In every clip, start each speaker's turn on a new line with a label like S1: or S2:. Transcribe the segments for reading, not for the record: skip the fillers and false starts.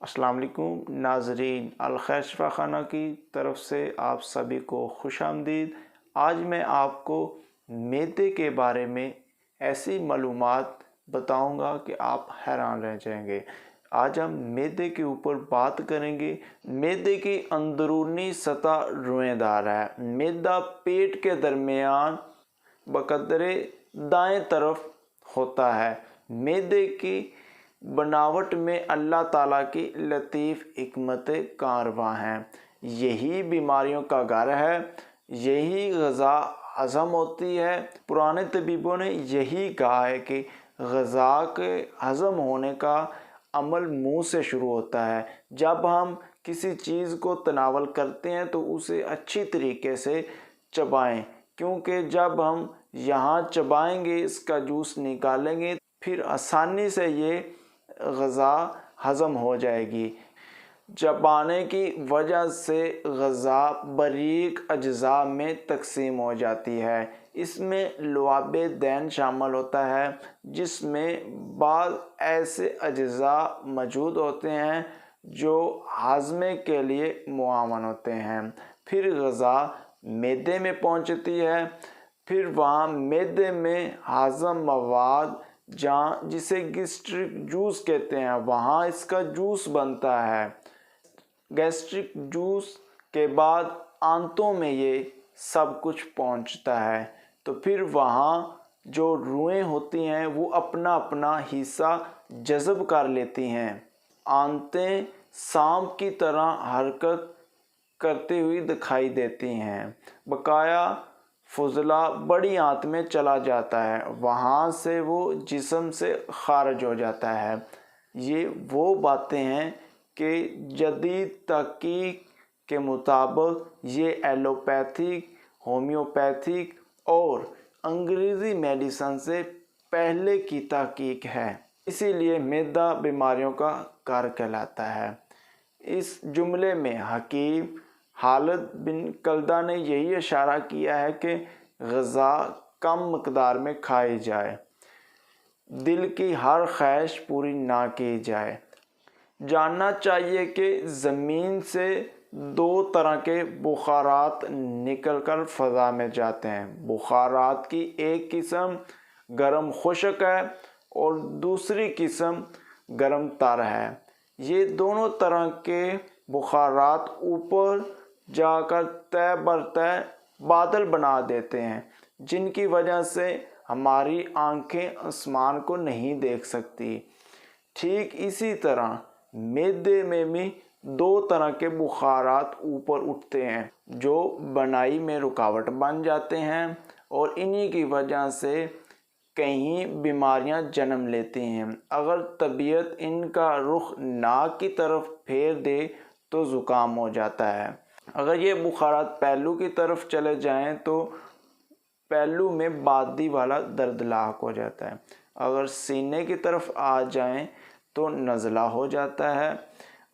S1: السلام علیکم ناظرین، الخیر شفا خانہ کی طرف سے آپ سبھی کو خوش آمدید۔ آج میں آپ کو معدے کے بارے میں ایسی معلومات بتاؤں گا کہ آپ حیران رہ جائیں گے۔ آج ہم معدے کے اوپر بات کریں گے۔ معدے کی اندرونی سطح روئیں دار ہے۔ معدہ پیٹ کے درمیان بقدرے دائیں طرف ہوتا ہے۔ معدے کی بناوٹ میں اللہ تعالیٰ کی لطیف حکمت کارواں ہیں۔ یہی بیماریوں کا گھر ہے، یہی غذا ہضم ہوتی ہے۔ پرانے طبیبوں نے یہی کہا ہے کہ غذا کے ہضم ہونے کا عمل منہ سے شروع ہوتا ہے۔ جب ہم کسی چیز کو تناول کرتے ہیں تو اسے اچھی طریقے سے چبائیں، کیونکہ جب ہم یہاں چبائیں گے، اس کا جوس نکالیں گے، پھر آسانی سے یہ غذا ہضم ہو جائے گی۔ چبانے کی وجہ سے غذا باریک اجزاء میں تقسیم ہو جاتی ہے۔ اس میں لعاب دہن شامل ہوتا ہے، جس میں بعض ایسے اجزاء موجود ہوتے ہیں جو ہاضمے کے لیے معاون ہوتے ہیں۔ پھر غذا معدے میں پہنچتی ہے، پھر وہاں معدے میں ہاضم مواد جسے گیسٹرک جوس کہتے ہیں، وہاں اس کا جوس بنتا ہے۔ گیسٹرک جوس کے بعد آنتوں میں یہ سب کچھ پہنچتا ہے، تو پھر وہاں جو روئیں ہوتی ہیں وہ اپنا اپنا حصہ جذب کر لیتی ہیں۔ آنتیں سانپ کی طرح حرکت کرتے ہوئی دکھائی دیتی ہیں۔ بقایا فضلہ بڑی آنت میں چلا جاتا ہے، وہاں سے وہ جسم سے خارج ہو جاتا ہے۔ یہ وہ باتیں ہیں کہ جدید تحقیق کے مطابق یہ ایلوپیتھک، ہومیوپیتھک اور انگریزی میڈیسن سے پہلے کی تحقیق ہے۔ اسی لیے معدہ بیماریوں کا گھر کہلاتا ہے۔ اس جملے میں حکیم خالد بن کلدہ نے یہی اشارہ کیا ہے کہ غذا کم مقدار میں کھائی جائے، دل کی ہر خواہش پوری نہ کی جائے۔ جاننا چاہیے کہ زمین سے دو طرح کے بخارات نکل کر فضا میں جاتے ہیں۔ بخارات کی ایک قسم گرم خشک ہے اور دوسری قسم گرم تر ہے۔ یہ دونوں طرح کے بخارات اوپر جا کر طے بر طے بادل بنا دیتے ہیں، جن کی وجہ سے ہماری آنکھیں آسمان کو نہیں دیکھ سکتی۔ ٹھیک اسی طرح معدے میں بھی دو طرح کے بخارات اوپر اٹھتے ہیں جو بنائی میں رکاوٹ بن جاتے ہیں، اور انہی کی وجہ سے کئی بیماریاں جنم لیتی ہیں۔ اگر طبیعت ان کا رخ ناک کی طرف پھیر دے تو زکام ہو جاتا ہے۔ اگر یہ بخارات پہلو کی طرف چلے جائیں تو پہلو میں بادی والا درد لاحق ہو جاتا ہے۔ اگر سینے کی طرف آ جائیں تو نزلہ ہو جاتا ہے۔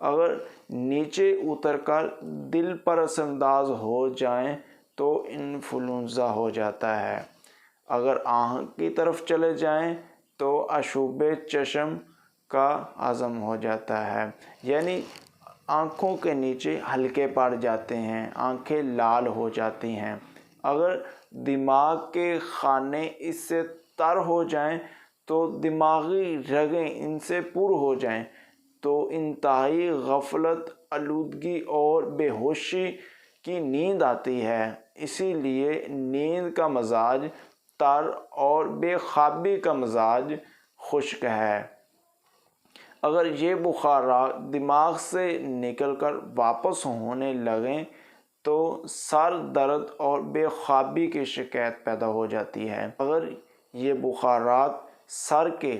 S1: اگر نیچے اتر کر دل پر اثر انداز ہو جائیں تو انفلونزا ہو جاتا ہے۔ اگر آنکھ کی طرف چلے جائیں تو آشوب چشم کا عزم ہو جاتا ہے، یعنی آنکھوں کے نیچے ہلکے پڑ جاتے ہیں، آنکھیں لال ہو جاتی ہیں۔ اگر دماغ کے خانے اس سے تر ہو جائیں تو دماغی رگیں ان سے پر ہو جائیں تو انتہائی غفلت، آلودگی اور بے ہوشی کی نیند آتی ہے۔ اسی لیے نیند کا مزاج تر اور بے خوابی کا مزاج خشک ہے۔ اگر یہ بخارات دماغ سے نکل کر واپس ہونے لگیں تو سر درد اور بے خوابی کی شکایت پیدا ہو جاتی ہے۔ اگر یہ بخارات سر کے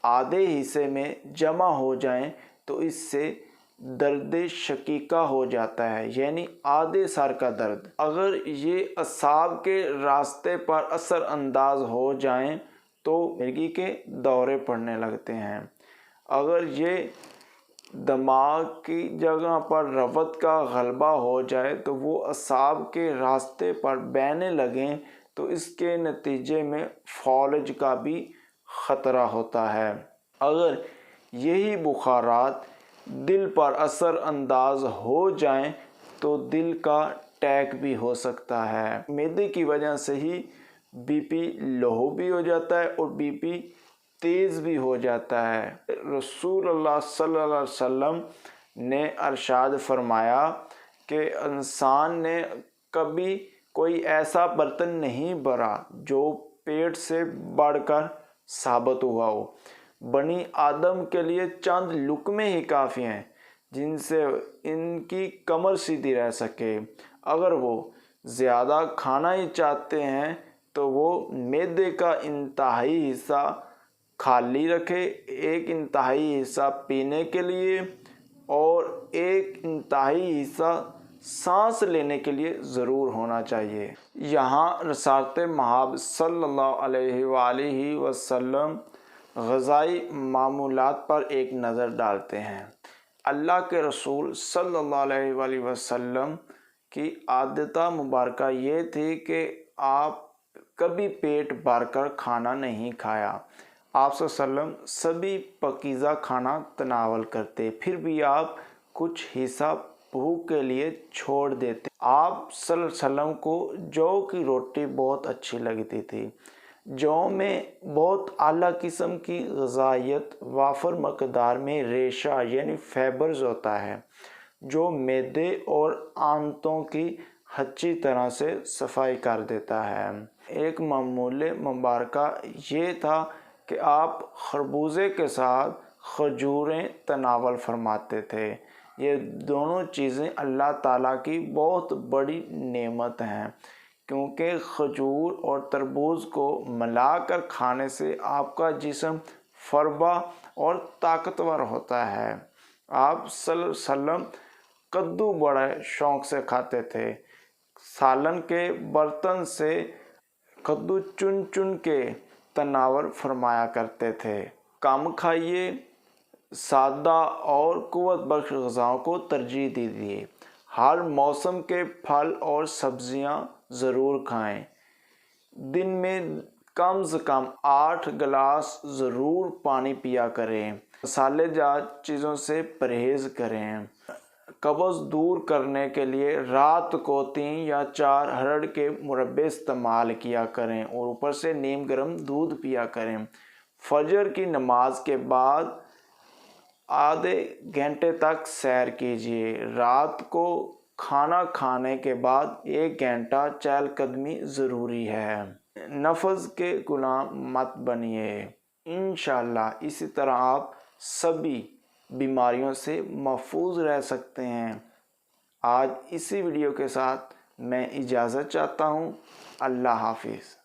S1: آدھے حصے میں جمع ہو جائیں تو اس سے درد شقیقہ ہو جاتا ہے، یعنی آدھے سر کا درد۔ اگر یہ اعصاب کے راستے پر اثر انداز ہو جائیں تو مرگی کے دورے پڑنے لگتے ہیں۔ اگر یہ دماغ کی جگہ پر ربط کا غلبہ ہو جائے تو وہ اعصاب کے راستے پر بہنے لگیں تو اس کے نتیجے میں فالج کا بھی خطرہ ہوتا ہے۔ اگر یہی بخارات دل پر اثر انداز ہو جائیں تو دل کا اٹیک بھی ہو سکتا ہے۔ معدے کی وجہ سے ہی بی پی لو بھی ہو جاتا ہے اور بی پی تیز بھی ہو جاتا ہے۔ رسول اللہ صلی اللہ علیہ وسلم نے ارشاد فرمایا کہ انسان نے کبھی کوئی ایسا برتن نہیں بھرا جو پیٹ سے بڑھ کر ثابت ہوا ہو۔ بنی آدم کے لیے چند لقمے ہی کافی ہیں جن سے ان کی کمر سیدھی رہ سکے۔ اگر وہ زیادہ کھانا ہی چاہتے ہیں تو وہ معدے کا انتہائی حصہ خالی رکھے، ایک انتہائی حصہ پینے کے لیے اور ایک انتہائی حصہ سانس لینے کے لیے ضرور ہونا چاہیے۔ یہاں رسالت مآب صلی اللہ علیہ وآلہ وسلم غذائی معمولات پر ایک نظر ڈالتے ہیں۔ اللہ کے رسول صلی اللہ علیہ وآلہ وسلم کی عادت مبارکہ یہ تھی کہ آپ کبھی پیٹ بھر کر کھانا نہیں کھایا۔ آپ صلی اللہ علیہ وسلم سبھی پاکیزہ کھانا تناول کرتے، پھر بھی آپ کچھ حصہ بھوک کے لیے چھوڑ دیتے۔ آپ صلی اللہ علیہ وسلم کو جو کی روٹی بہت اچھی لگتی تھی۔ جو میں بہت اعلیٰ قسم کی غذائیت وافر مقدار میں ریشہ یعنی فائبرز ہوتا ہے جو معدے اور آنتوں کی اچھی طرح سے صفائی کر دیتا ہے۔ ایک معمول مبارکہ یہ تھا کہ آپ خربوزے کے ساتھ کھجوریں تناول فرماتے تھے۔ یہ دونوں چیزیں اللہ تعالیٰ کی بہت بڑی نعمت ہیں کیونکہ کھجور اور تربوز کو ملا کر کھانے سے آپ کا جسم فربا اور طاقتور ہوتا ہے۔ آپ صلی اللہ علیہ وسلم کدو بڑے شوق سے کھاتے تھے۔ سالن کے برتن سے کدو چن چن کے تناول فرمایا کرتے تھے۔ کم کھائیے، سادہ اور قوت بخش غذاؤں کو ترجیح دیجیے۔ ہر موسم کے پھل اور سبزیاں ضرور کھائیں۔ دن میں کم سے کم 8 گلاس ضرور پانی پیا کریں۔ مسالے جات چیزوں سے پرہیز کریں۔ قبض دور کرنے کے لیے رات کو 3 یا 4 ارہر کے مربے استعمال کیا کریں اور اوپر سے نیم گرم دودھ پیا کریں۔ فجر کی نماز کے بعد آدھے گھنٹے تک سیر کیجیے۔ رات کو کھانا کھانے کے بعد 1 گھنٹہ چہل قدمی ضروری ہے۔ نفس کے غلام مت بنیے۔ انشاءاللہ اسی طرح آپ سبھی بیماریوں سے محفوظ رہ سکتے ہیں۔ آج اسی ویڈیو کے ساتھ میں اجازت چاہتا ہوں۔ اللہ حافظ۔